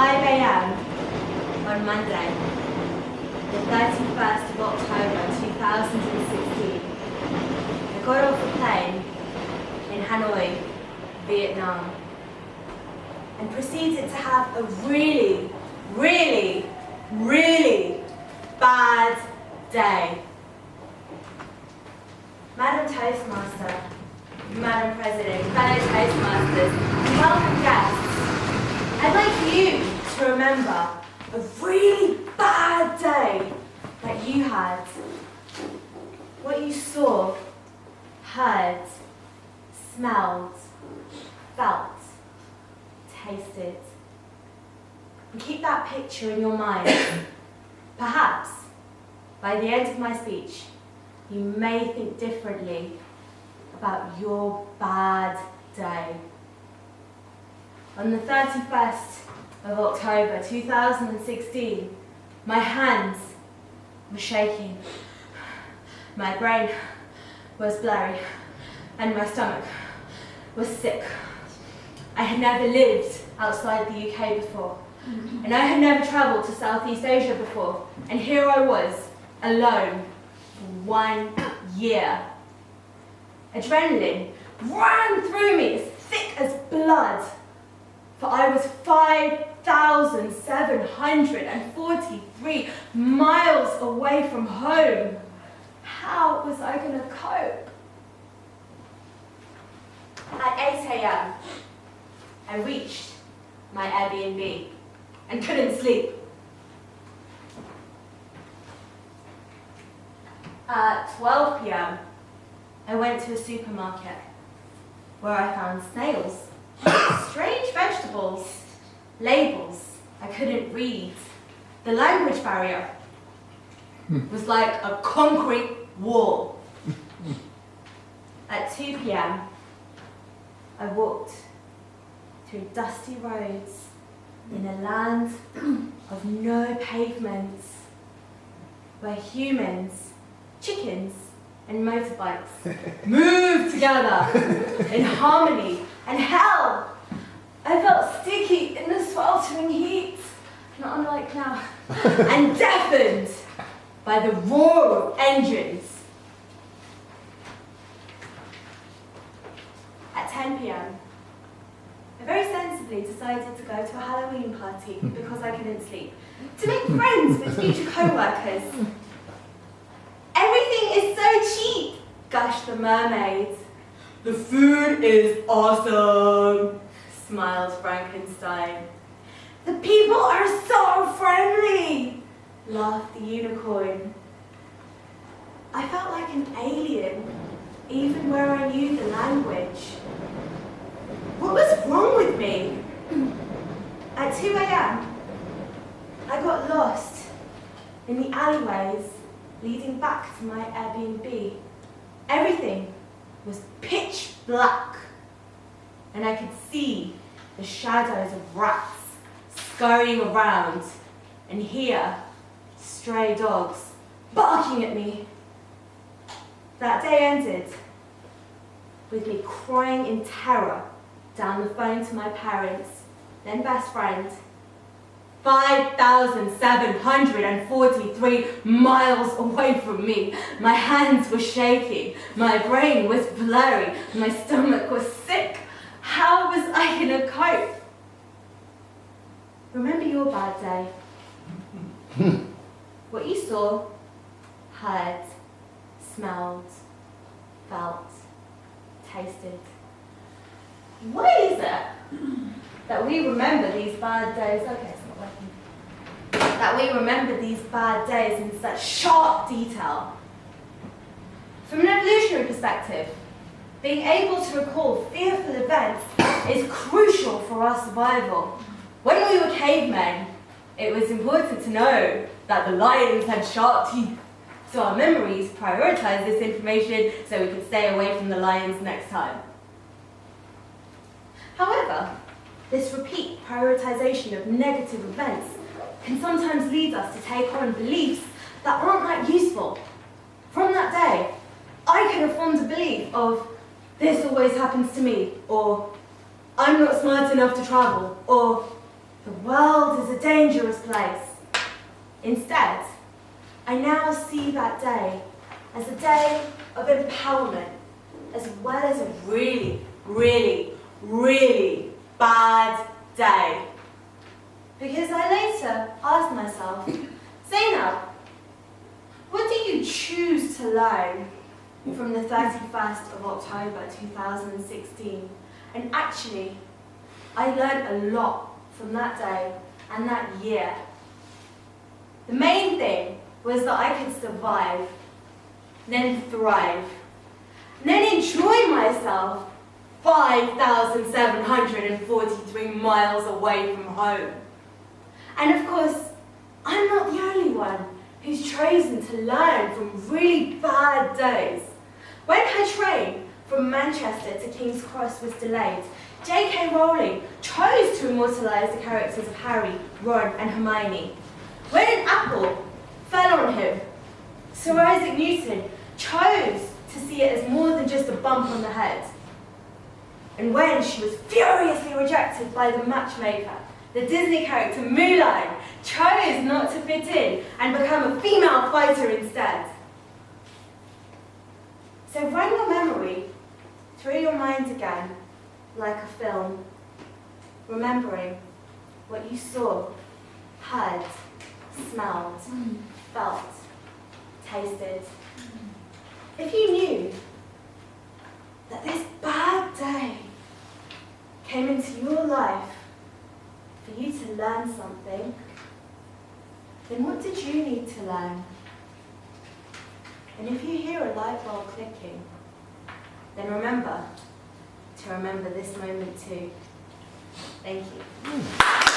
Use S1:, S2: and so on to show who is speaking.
S1: 5 a.m. on Monday, the 31st of October 2016, I got off a plane in Hanoi, Vietnam, and proceeded to have a really, really, really bad day. Madam Toastmaster, Madam President, fellow Toastmasters, welcome guests, I'd like you to remember a really bad day that you had. What you saw, heard, smelled, felt, tasted. And keep that picture in your mind. Perhaps, by the end of my speech, you may think differently about your bad day. On the 31st of October 2016, my hands were shaking, my brain was blurry, and my stomach was sick. I had never lived outside the UK before, and I had never travelled to Southeast Asia before, and here I was, alone, for 1 year. Adrenaline ran through me as thick as blood, for I was 5,743 miles away from home. How was I going to cope? At 8 a.m., I reached my Airbnb and couldn't sleep. At 12 p.m., I went to a supermarket where I found snails, strange vegetables, labels I couldn't read. The language barrier was like a concrete wall. At 2 p.m., I walked through dusty roads in a land of no pavements, where humans, chickens, and motorbikes moved together in harmony. And hell, I felt sticky in the sweltering heat, not unlike now, and deafened by the roar of engines. At 10 p.m., I very sensibly decided to go to a Halloween party because I couldn't sleep, to make friends with future co-workers. Everything is so cheap, gushed the mermaid. The food is awesome, smiled Frankenstein. The people are so friendly, laughed the unicorn. I felt like an alien, even where I knew the language. What was wrong with me? At 2 a.m., I got lost in the alleyways leading back to my Airbnb. Everything was pitch black, and I could see the shadows of rats scurrying around and hear stray dogs barking at me. That day ended with me crying in terror down the phone to my parents, then best friend, 5,743 miles away from me. My hands were shaking, my brain was blurry, my stomach was sick. How was I going to cope? Remember your bad day. What you saw, heard, smelled, felt, tasted. Why is it that we remember these bad days? Okay, it's not working. That we remember these bad days in such sharp detail. From an evolutionary perspective, being able to recall fearful events is crucial for our survival. When we were cavemen, it was important to know that the lions had sharp teeth, so our memories prioritized this information so we could stay away from the lions next time. However, this repeat prioritization of negative events can sometimes lead us to take on beliefs that aren't that useful. From that day, I could have formed a belief of, this always happens to me, or I'm not smart enough to travel, or The world is a dangerous place. Instead, I now see that day as a day of empowerment, as well as a really, really, really bad day. Because I later asked myself, Zainab, what do you choose to learn from the 31st of October 2016? And actually, I learned a lot from that day and that year. The main thing was that I could survive, then thrive, and then enjoy myself 5,743 miles away from home. And of course, I'm not the only one who's chosen to learn from really bad days. When her train from Manchester to King's Cross was delayed, J.K. Rowling chose to immortalise the characters of Harry, Ron and Hermione. When an apple fell on him, Sir Isaac Newton chose to see it as more than just a bump on the head. And when she was furiously rejected by the matchmaker, the Disney character Mulan chose not to fit in and become a female fighter instead. So run your memory through your mind again like a film, remembering what you saw, heard, smelled, felt, tasted. If you knew that this bad day came into your life for you to learn something, then what did you need to learn? And if you hear a light bulb clicking, then remember to remember this moment too. Thank you.